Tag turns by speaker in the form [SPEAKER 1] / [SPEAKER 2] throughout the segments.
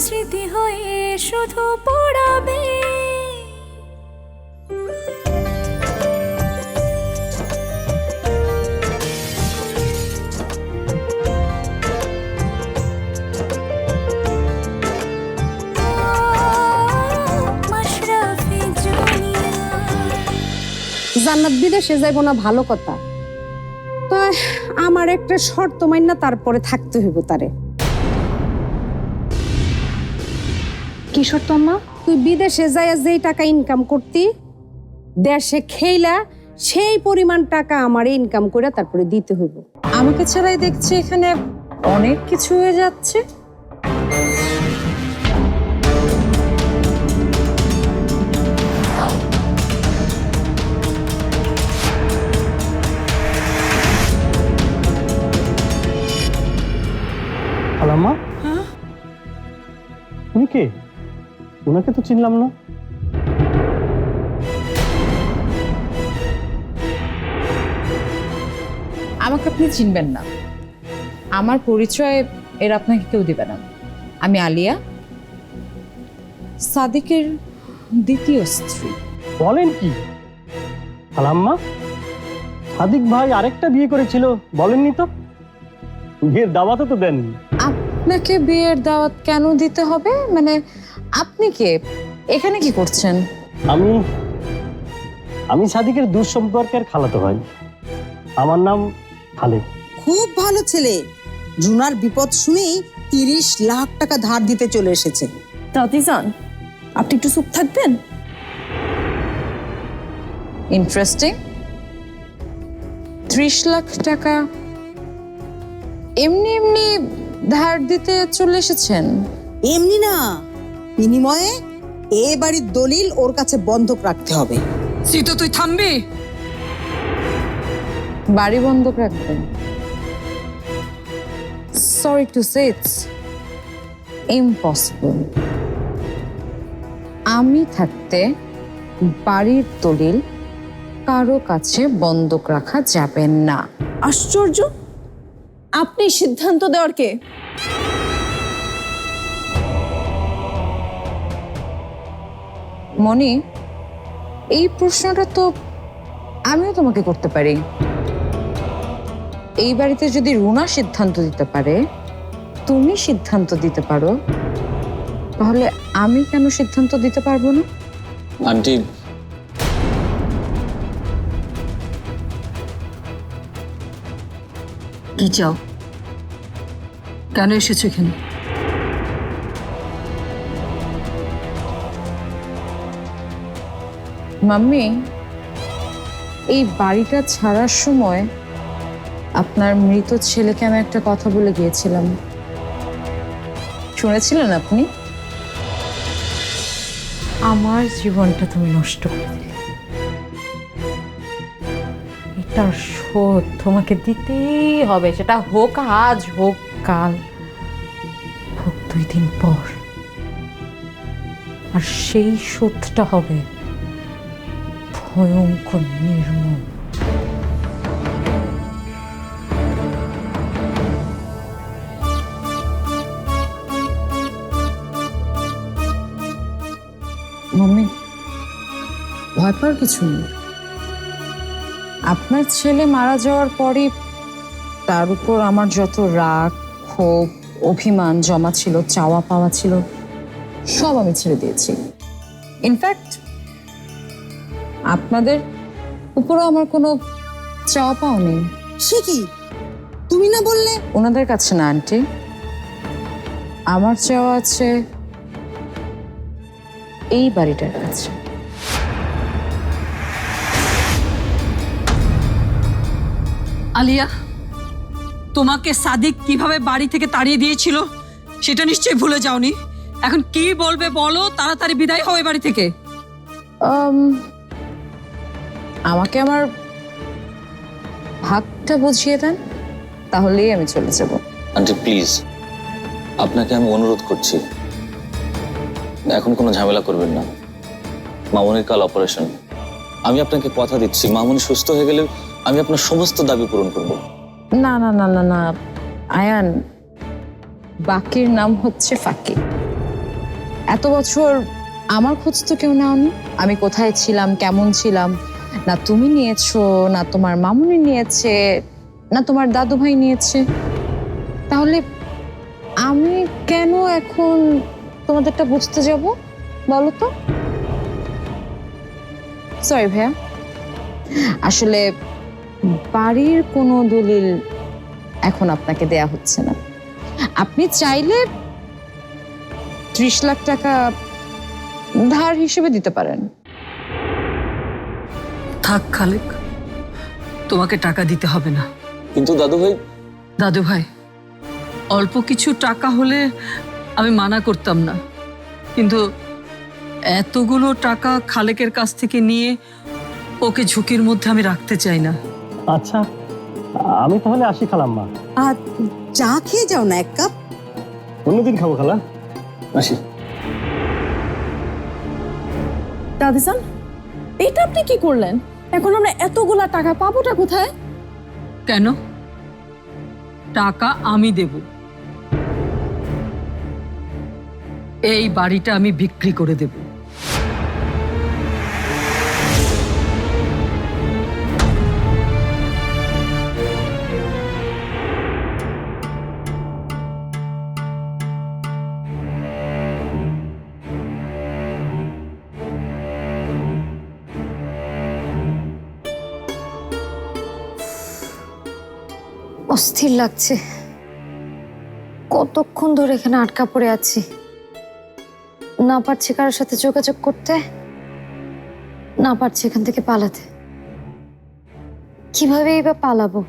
[SPEAKER 1] স্মৃতি হয়ে শুধু পড়াবে।
[SPEAKER 2] জান্নাত বিদেশে যাইব না ভালো কথা, তো আমার একটা শর্ত মাইনা তারপরে থাকতে হইব তারে।
[SPEAKER 3] কি শর্ত আম্মা?
[SPEAKER 2] তুই বিদেশে যাইয়া যেই টাকা ইনকাম করতি, দেশে খেইলা সেই পরিমাণ টাকা আমার ইনকাম করে তারপরে দিতে হইব।
[SPEAKER 3] আমাকে ছাড়াই দেখছি এখানে অনেক কিছু হয়ে যাচ্ছে।
[SPEAKER 4] খালাম্মা, উনি কে? ওনাকে তো চিনলাম না।
[SPEAKER 5] আমাকে আপনি চিনবেন না, আমার পরিচয় এর আপনাকে কেউ দিবে না। আমি আলিয়া, সাদিকের দ্বিতীয় স্ত্রী।
[SPEAKER 4] বলেন কি খালাম্মা? সাদিক ভাই আরেকটা বিয়ে করেছিল, বলেননি তো? বিয়ের দাওয়াতও তো দেননি।
[SPEAKER 5] আপনাকে বিয়ের দাওয়াত কেন দিতে হবে? মানে আপনি কে, এখানে কি করছেন?
[SPEAKER 4] আমি সাদিকের দূর সম্পর্কের খালাতো ভাই। আমার নাম খালেক।
[SPEAKER 6] খুব ভালো ছেলে, রুনার বিপদ শুনেই 30 লাখ টাকা ধার দিতে চলে এসেছে।
[SPEAKER 3] তাতিজান, আপনি একটু চুপ থাকবেন?
[SPEAKER 5] ইন্টারেস্টিং। 30 লাখ টাকা এমনি এমনি ধার দিতে চলে এসেছেন?
[SPEAKER 6] এমনি না, বিনিময়ে এ বাড়ির দলিল ওর কাছে বন্ধক রাখতে হবে।
[SPEAKER 3] সিতো, তুই থামবি?
[SPEAKER 5] বাড়ি বন্ধক রাখবেন? Sorry to say it's impossible. আমি থাকতে বাড়ির দলিল কারো কাছে বন্ধক রাখা যাবে না।
[SPEAKER 3] আশ্চর্য, আপনি সিদ্ধান্ত দেওয়ার কে?
[SPEAKER 5] মনি, এই প্রশ্নটা তো আমিও তোমাকে করতে পারি। এই বাড়িতে যদি রুনা সিদ্ধান্ত দিতে পারে, তুমি সিদ্ধান্ত দিতে পারো, তাহলে আমি কেন সিদ্ধান্ত দিতে পারবো না?
[SPEAKER 7] আন্টি,
[SPEAKER 3] কি চাও? কেন এসেছো এখানে?
[SPEAKER 5] মাম্মি, এই বাড়িটা ছাড়ার সময় আপনার মৃত ছেলেকে আমি একটা কথা বলে গিয়েছিলাম, শুনেছিলেন আপনি?
[SPEAKER 8] আমার জীবনটা তুমি নষ্ট করে দিলে, এটার শোধ তোমাকে দিতেই হবে। সেটা হোক আজ, হোক কাল, হোক 2 দিন পর। আর সেই শোধটা হবে ভয়ঙ্কর, নির্মম।
[SPEAKER 5] মাম্মি, ভয় পাওয়ার কিছু নেই। আপনার ছেলে মারা যাওয়ার পরই তার উপর আমার যত রাগ, ক্ষোভ, অভিমান জমা ছিল, চাওয়া পাওয়া ছিল, সব আমি ছেড়ে দিয়েছি। ইনফ্যাক্ট আপনাদের উপরও আমার কোনো চাওয়া পাওয়া নেই।
[SPEAKER 6] সে কি, তুমি না বললে?
[SPEAKER 5] ওনাদের কাছে না আন্টি, আমার চাওয়া আছে এই বাড়িটার কাছে।
[SPEAKER 3] আলিয়া, তোমাকে সাদিক কিভাবে বাড়ি থেকে তাড়িয়ে দিয়েছিল সেটা নিশ্চয়ই ভুলে যাওনি। এখন কি বলবে বলো, তাড়াতাড়ি বিদায় হও এই বাড়ি থেকে।
[SPEAKER 5] আমাকে আমার ভাগটা বুঝিয়ে দেন, তাহলেই আমি চলে যাব।
[SPEAKER 7] আন্টি প্লিজ, আপনাকে আমি অনুরোধ করছি, এখন কোনো ঝামেলা করবেন না। মামনির কাল অপারেশন, আমি আপনাকে কথা দিচ্ছি, মামনি সুস্থ হয়ে গেলে আমি আপনার সমস্ত দাবি পূরণ করব।
[SPEAKER 5] না না না না না আয়ান, বাকির নাম হচ্ছে ফাঁকি। এত বছর আমার খোঁজ তো কেউ নাওনি। আমি কোথায় ছিলাম, কেমন ছিলাম, না তুমি নিয়েছো, না তোমার মামুনি নিয়েছে, না তোমার দাদু ভাই নিয়েছে। তাহলে আমি কেন এখন তোমাদেরটা বুঝতে যাব বলো তো? সরি ভাইয়া, আসলে বাড়ির কোনো দলিল এখন আপনাকে দেয়া হচ্ছে না। আপনি চাইলে 30 লাখ টাকা ধার হিসেবে দিতে পারেন।
[SPEAKER 3] থাক খালেক, তোমাকে টাকা দিতে হবে না।
[SPEAKER 7] কিন্তু দাদু ভাই,
[SPEAKER 3] দাদু ভাই, অল্প কিছু টাকা হলে আমি মানা করতাম না, কিন্তু এতগুলো টাকা খালেকের কাছ থেকে নিয়ে ওকে ঝুঁকির মধ্যে আমি রাখতে চাই না।
[SPEAKER 4] আচ্ছা, আমি তাহলে আসি খালাম্মা।
[SPEAKER 6] আর চা খেয়ে যাও না এক কাপ।
[SPEAKER 4] অন্যদিন খাবো খালা, আসি।
[SPEAKER 9] দাদিজান, এটা আপনি কি করলেন? এখন আমরা এতগুলা টাকা পাবোটা কোথায়?
[SPEAKER 3] কেন? টাকা আমি দেব। এই বাড়িটা আমি বিক্রি করে দেব।
[SPEAKER 1] অস্থির লাগছে। কতক্ষণ ধরে এখানে আটকা পড়ে আছি, না পারছি কারোর সাথে যোগাযোগ করতে, না পারছি এখান থেকে পালাতে। কিভাবেই বা পালাবো?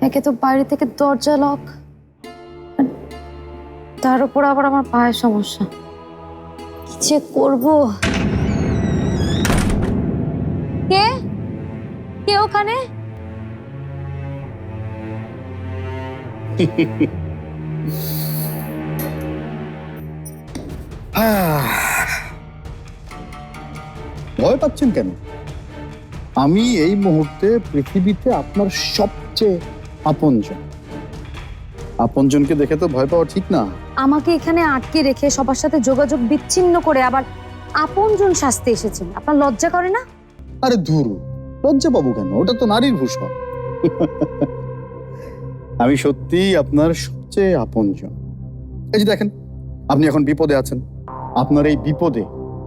[SPEAKER 1] একে তো বাইরে থেকে দরজা লক, তার উপর আবার আমার পায়ের সমস্যা। কি যে করবো? কে কে ওখানে?
[SPEAKER 10] ভয় পাচ্ছেন কেন? আমি এই মুহূর্তে পৃথিবীতে আপনার সবচেয়ে আপনজন। আপনজনকে দেখে তো ভয় পাওয়া ঠিক না।
[SPEAKER 1] আমাকে এখানে আটকে রেখে সবার সাথে যোগাযোগ বিচ্ছিন্ন করে আবার আপনজন শাস্তি এসেছেন, আপনার লজ্জা করে না?
[SPEAKER 10] আরে ধুর, লজ্জা পাবো কেন? ওটা তো নারীর ভূষণ। আমি সত্যিই আপনার সবচেয়ে আপনজন। এই যে দেখেন, আপনি এখন বিপদে আছেন। আপনার এই বিপদে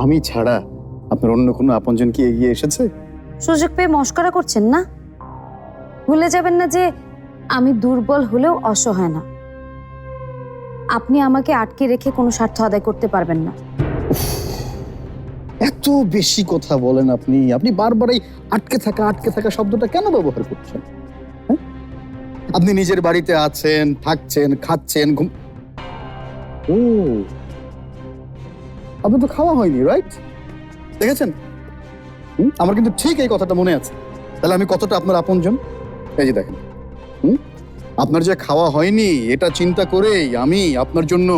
[SPEAKER 10] আমি ছাড়া আপনার অন্য কোনো আপনজন কি এগিয়ে এসেছে?
[SPEAKER 1] সুযোগ পেয়ে মস্করা করছেন না? ভুলে যাবেন না যে আমি দুর্বল হলেও অসহায় না। আপনি আমাকে আটকে রেখে কোনো স্বার্থ আদায় করতে পারবেন না।
[SPEAKER 10] এত বেশি কথা বলেন আপনি। আপনি বারবার এই আটকে থাকা শব্দটা কেন ব্যবহার করছেন? হ্যাঁ? আপনি নিজের বাড়িতে আছেন, থাকছেন, খাচ্ছেন, ও আপনার তো খাওয়া হয়নি, রাইট? দেখেছেন, আমার কিন্তু ঠিক এই কথাটা মনে আছে। তাহলে আমি কতটা আপনার আপনজন। এই যে দেখেন, আপনার যে খাওয়া হয়নি এটা চিন্তা করেই আমি আপনার জন্য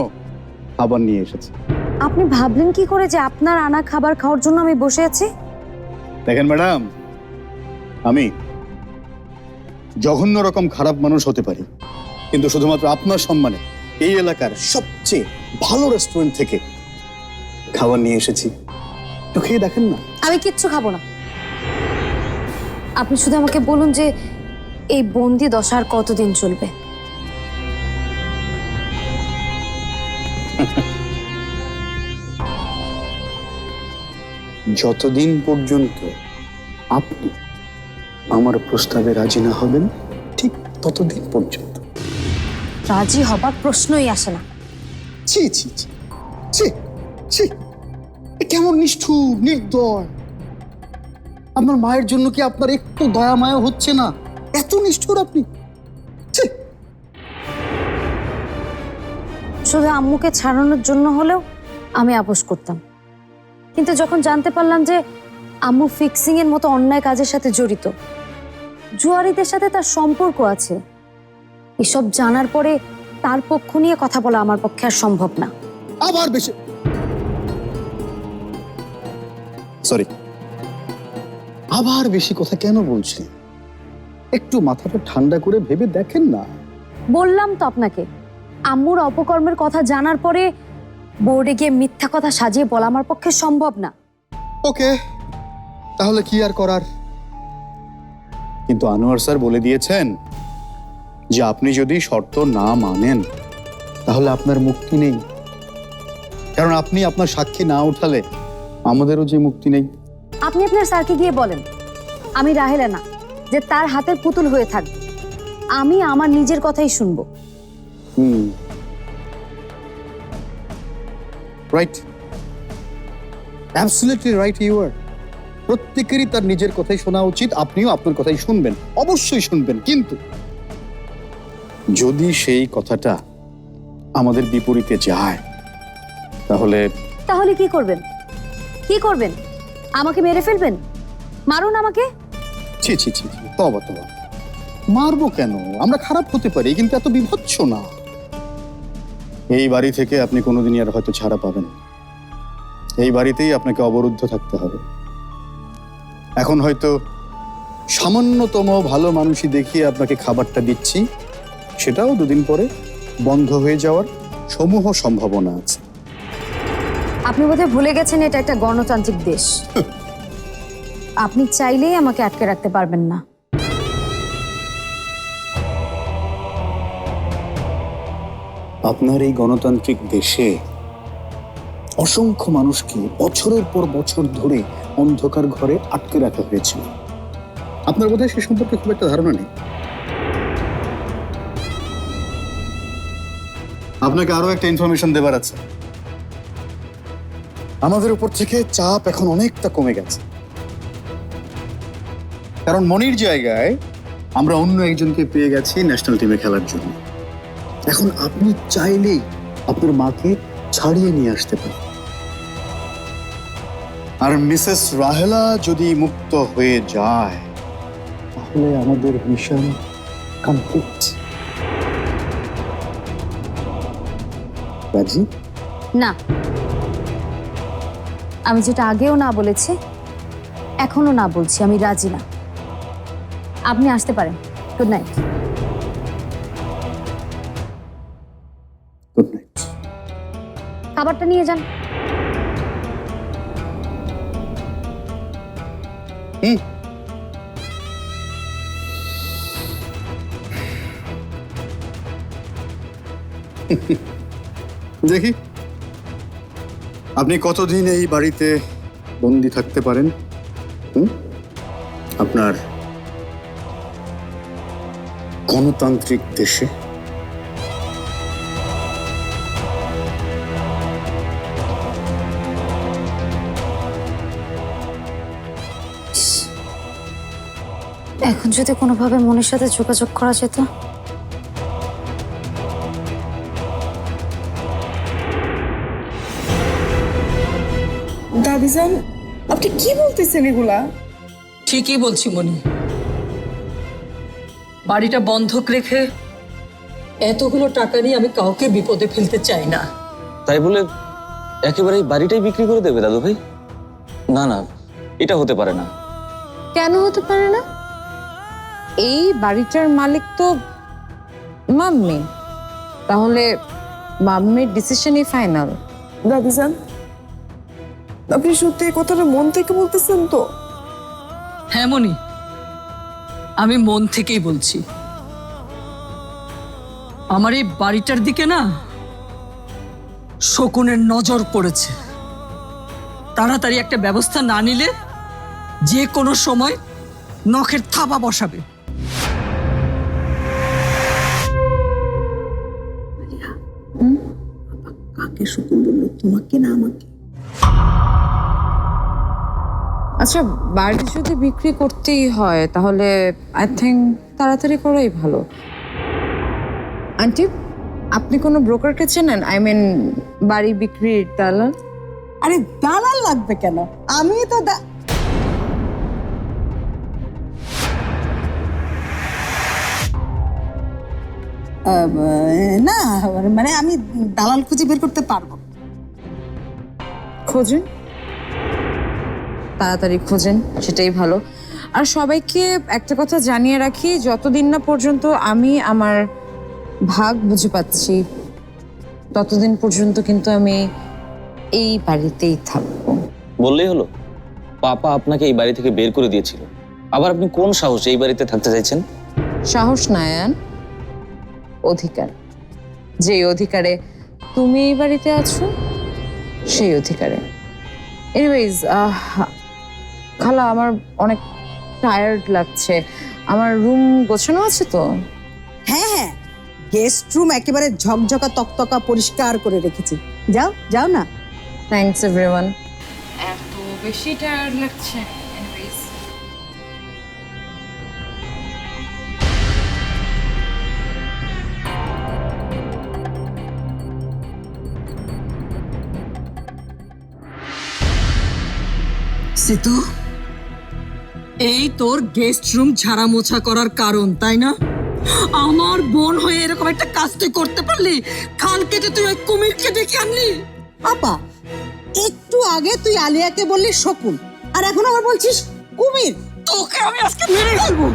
[SPEAKER 10] খাবার নিয়ে এসেছি।
[SPEAKER 1] আপনি ভাবলেন কি করে যে আপনার আনা খাবার খাওয়ার জন্য আমি বসে আছি?
[SPEAKER 10] দেখেন ম্যাডাম, আমি জঘন্য রকম খারাপ মানুষ হতে পারি, কিন্তু শুধুমাত্র আপনার সম্মানে এই এলাকার সবচেয়ে ভালো রেস্টুরেন্ট থেকে খাবার নিয়ে এসেছি। তো খেয়ে দেখেন না।
[SPEAKER 1] আমি কিচ্ছু খাবো না। আপনি শুধু আমাকে বলুন যে এই বন্দি দশা আর কতদিন চলবে?
[SPEAKER 10] যতদিন পর্যন্ত আপনি আমার প্রস্তাবে রাজি না হবেন, ঠিক ততদিন পর্যন্ত।
[SPEAKER 1] রাজি হবার প্রশ্নই আসে না।
[SPEAKER 10] ছি ছি ছি ছি ছি, এ কেমন নিষ্ঠুর, নির্দয়! আপনার মায়ের জন্য কি আপনার একটু দয়া মায়া হচ্ছে না? এত নিষ্ঠুর আপনি! ছি!
[SPEAKER 1] শুধু আম্মুকে ছাড়ানোর জন্য হলেও আমি আপোস করতাম, কিন্তু যখন জানতে পারলাম যে আম্মু ফিক্সিং এর মতো অন্যায় কাজের সাথে জড়িত, জুয়ারিদের সাথে তার সম্পর্ক আছে, এসব জানার পরে তার পক্ষ নিয়ে কথা বলা আমার পক্ষে আর সম্ভব না।
[SPEAKER 10] আবার বেশি সরি, আবার বেশি কথা কেন বলছেন? একটু মাথাটা ঠান্ডা করে ভেবে দেখেন না।
[SPEAKER 1] বললাম তো আপনাকে, আম্মুর অপকর্মের কথা জানার পরে বোর্ডে গিয়ে মিথ্যা কথা সাজিয়ে বলা আমার পক্ষে সম্ভব না।
[SPEAKER 10] ওকে, তাহলে কি আর করার। কিন্তু আনোয়ার স্যার বলে দিয়েছেন যে আপনি যদি শর্ত না মানেন তাহলে আপনার মুক্তি নেই। কারণ আপনি আপনার সাক্ষী না উঠালে আমাদেরও যে মুক্তি নেই।
[SPEAKER 1] আপনি আপনার স্যারকে গিয়ে বলেন আমি রাহেলা না, যে তার হাতের পুতুল হয়ে থাকবে। আমি আমার নিজের কথাই শুনবো।
[SPEAKER 10] Right, absolutely right you are. প্রত্যেকেরই তার নিজের কথাই শোনা উচিত। আপনিও আপনার কথাই শুনবেন, অবশ্যই শুনবেন। কিন্তু যদি সেই কথাটা আমাদের বিপরীতে যায় তাহলে
[SPEAKER 1] তাহলে কি করবেন? কি করবেন? আমাকে মেরে ফেলবেন? মারুন আমাকে।
[SPEAKER 10] ছি ছি ছি ছি, তবা তবা। মারবো কেন? আমরা খারাপ হতে পারি, কিন্তু এত বিভৎস না। এই বাড়ি থেকে আপনি কোনোদিনই আর হয়তো ছাড়া পাবেন না। এই বাড়িতেই আপনাকে অবরুদ্ধ থাকতে হবে। এখন হয়তো সামান্যতম ভালো মানুষই দেখিয়ে আপনাকে খাবারটা দিচ্ছি, সেটাও দুদিন পরে বন্ধ হয়ে যাওয়ার সমূহ সম্ভাবনা আছে।
[SPEAKER 1] আপনি বোধহয় ভুলে গেছেন এটা একটা গণতান্ত্রিক দেশ। আপনি চাইলেই আমাকে আটকে রাখতে পারবেন না।
[SPEAKER 10] আপনার এই গণতান্ত্রিক দেশে অসংখ্য মানুষকে বছরের পর বছর ধরে অন্ধকার ঘরে আটকে রাখা হয়েছিল। আপনার বোধহয় সে সম্পর্কে খুব একটা ধারণা নেই। আপনাকে আরো একটা ইনফরমেশন দেবার আছে। আমাদের উপর থেকে চাপ এখন অনেকটা কমে গেছে, কারণ মনির জায়গায় আমরা অন্য একজনকে পেয়ে গেছি ন্যাশনাল টিমে খেলার জন্য। এখন আপনি চাইলেই আপনার মাকে ছাড়িয়ে নিয়ে আসতে পারেন। আর মিসেস রাহেলা যদি মুক্ত হয়ে যায় তাহলে আমাদের মিশন কমপ্লিট। রাজি?
[SPEAKER 1] না, আমি যেটা আগেও না বলেছি এখনো না বলছি, আমি রাজি না। আপনি আসতে পারেন। Good night.
[SPEAKER 10] Good night.
[SPEAKER 1] খাবারটা নিয়ে যান।
[SPEAKER 10] দেখি আপনি কতদিন এই বাড়িতে বন্দি থাকতে পারেন। আপনার গণতান্ত্রিক দেশে।
[SPEAKER 1] এখন যদি কোনোভাবে মনের সাথে যোগাযোগ করা যেত।
[SPEAKER 9] দাদিজান, আপনি কি বলতেছেন এগুলা?
[SPEAKER 3] ঠিকই বলছি মনি। বাড়িটা বন্ধক রেখে এতগুলো টাকা নিয়ে আমি কাউকে বিপদে ফেলতে চাই না।
[SPEAKER 7] তাই বলে একেবারে এই বাড়িটাই বিক্রি করে দেবে দাদু ভাই? না না, এটা হতে পারে না।
[SPEAKER 5] কেন হতে পারে না? এই বাড়িটার মালিক তো মাম্মি। তাহলে মাম্মির ডিসিশনই ফাইনাল।
[SPEAKER 9] দাদিজান, আপনি সত্যি এই কথাটা মন থেকে বলতেছেন তো?
[SPEAKER 3] হ্যাঁ মনি, আমি মন থেকেই বলছি। আমার এই বাড়িটার দিকে না শকুনের নজর পড়েছে। তাড়াতাড়ি একটা ব্যবস্থা না নিলে যে কোনো সময় নখের থাবা বসাবে।
[SPEAKER 6] কাকে শকুন বললো, তোমাকে না আমাকে?
[SPEAKER 5] আচ্ছা, বাড়ি যদি বিক্রি করতেই হয় তাহলে আই থিঙ্ক তাড়াতাড়ি করাই ভালো। আন্টি, আপনি কোনো ব্রোকারকে চেনেন? আই মিন বাড়ি বিক্রির দালাল?
[SPEAKER 6] আরে দালাল লাগবে কেন? আমি তো না, মানে আমি দালাল খুঁজে বের করতে পারবো।
[SPEAKER 5] খোঁজেন, তাড়াতাড়ি খোঁজেন, সেটাই ভালো। আর সবাইকে একটা কথা জানিয়ে রাখি, যতদিন না পর্যন্ত আমি আমার ভাগ বুঝে পাচ্ছি ততদিন পর্যন্ত কিন্তু আমি এই বাড়িতেই থাকবো।
[SPEAKER 7] বললেই হলো, পাপা আপনাকে এই বাড়ি থেকে বের করে দিয়েছিল, আবার আপনি কোন সাহসে এই বাড়িতে থাকতে চাইছেন?
[SPEAKER 5] সাহস নায়ান, অধিকার। যে অধিকারে তুমি এই বাড়িতে আছো সেই অধিকারে। এনিওয়েজ, খালা আমার অনেক টায়ার্ড লাগছে। আমার রুম গোছানো আছে তো?
[SPEAKER 6] হ্যাঁ হ্যাঁ, গেস্ট রুম একেবারে ঝকঝকা তকতকা পরিষ্কার করে রেখেছি। যাও যাও না।
[SPEAKER 5] Thanks everyone. এত বেশি টায়ার্ড লাগছে। এনিওয়েজ,
[SPEAKER 3] সিতু, এই তোর গেস্ট রুম ঝাড়া মোছা করার কারণ, তাই না? আমার বোন হয়ে এরকম একটা কাজ তুই করতে পারলি? খাল কেটে তুই ওই কুমিরকে ডেকে আনলি?
[SPEAKER 6] আপা, একটু আগে তুই আলিয়াকে বললি শকুন, আর এখন আবার বলছিস কুমির।
[SPEAKER 3] তোকে আমি আজকে মেরে ফেলবো।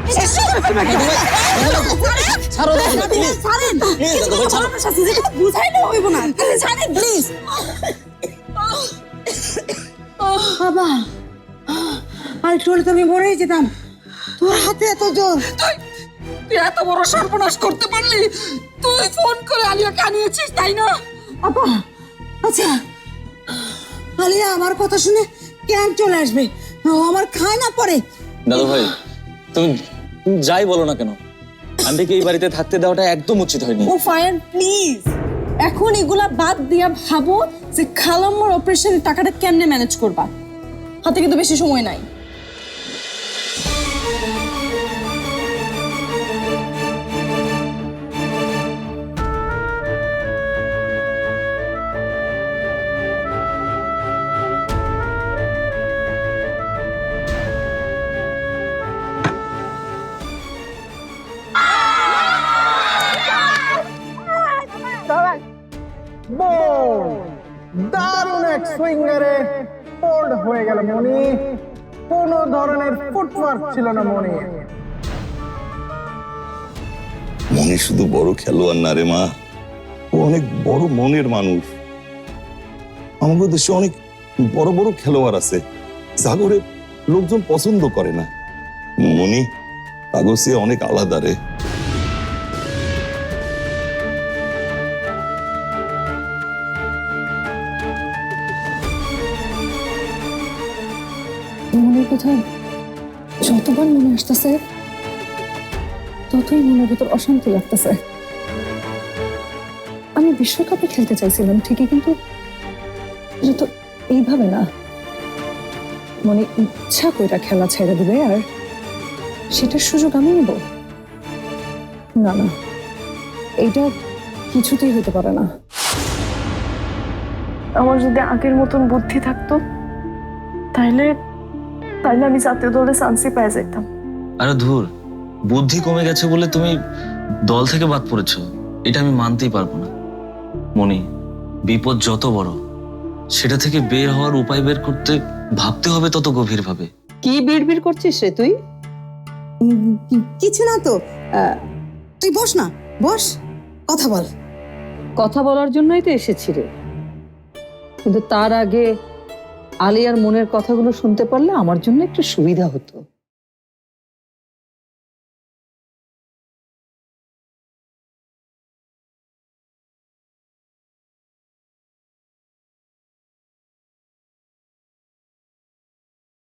[SPEAKER 6] বুঝাই না হইব না, ছাড়েন প্লিজ। বাবা, আর একটু হলে তো আমি মরেই যেতাম। তোর হাতে এত জোর।
[SPEAKER 3] তুই এত বড় সর্বনাশ করতে পারলি? তুই ফোন করে আলিয়াকে আনিয়েছিস, তাই না?
[SPEAKER 6] আপা, আচ্ছা, আলিয়া আমার কথা শুনে কেন চলে আসবে? ও আমার খায় না পরে।
[SPEAKER 7] দাদু ভাই, তুমি যাই বলো না কেন, আন্টিকে এই বাড়িতে থাকতে দেওয়াটা একদম উচিত হয়নি।
[SPEAKER 9] ও ফায়ার প্লিজ, এখন এগুলা বাদ দিয়া ভাবো যে খালাম্মার অপারেশনের টাকাটা কেমনে ম্যানেজ করবা। হাতে কিন্তু বেশি সময় নাই।
[SPEAKER 11] দারুণ এক সুইঙ্গারে ফোল্ড হয়ে গেল মনি। কোন ধরনের ফুটওয়ার্ক ছিল না মনি।
[SPEAKER 12] মনি শুধু বড় খেলোয়াড় না রে মা, ও অনেক বড় মনের মানুষ। আমাদের দেশে অনেক বড় বড় খেলোয়াড় আছে, সাগরে লোকজন পছন্দ করে না। মনি কাগজে অনেক আলাদা রে।
[SPEAKER 9] মনের কথা যতবার মনে আসতেছে ততই মনের ভিতর অশান্তি লাগতেছে। আমি বিশ্বকাপে খেলতে চাইছিলাম ঠিকই, কিন্তু এটা তো এইভাবে না। মানে ইচ্ছা কইরা খেলা ছেড়ে দিবে আর সেটার সুযোগ আমি নেব? না না, এইটা কিছুতেই হতে পারে না। আমার যদি আগের মতন বুদ্ধি থাকতো তাইলে আমি জাতীয় দলে চান্সই পেয়ে যেতাম।
[SPEAKER 7] আরে ধুর, বুদ্ধি কমে গেছে বলে তুমি দল থেকে বাদ পড়েছো, এটা আমি মানতেই পারবো না। মনি, বিপদ যত বড়, সেটা থেকে বের হওয়ার উপায় বের করতে ভাবতে হবে তত গভীর ভাবে।
[SPEAKER 2] কি বিড়বিড় করছিস রে তুই?
[SPEAKER 6] কিছু না তো, তুই বস না, বস, কথা বল।
[SPEAKER 2] কথা বলার জন্যই তো এসেছি রে, কিন্তু তার আগে আলিয়ার মনের কথাগুলো শুনতে পারলে আমার জন্য একটু সুবিধা হতো।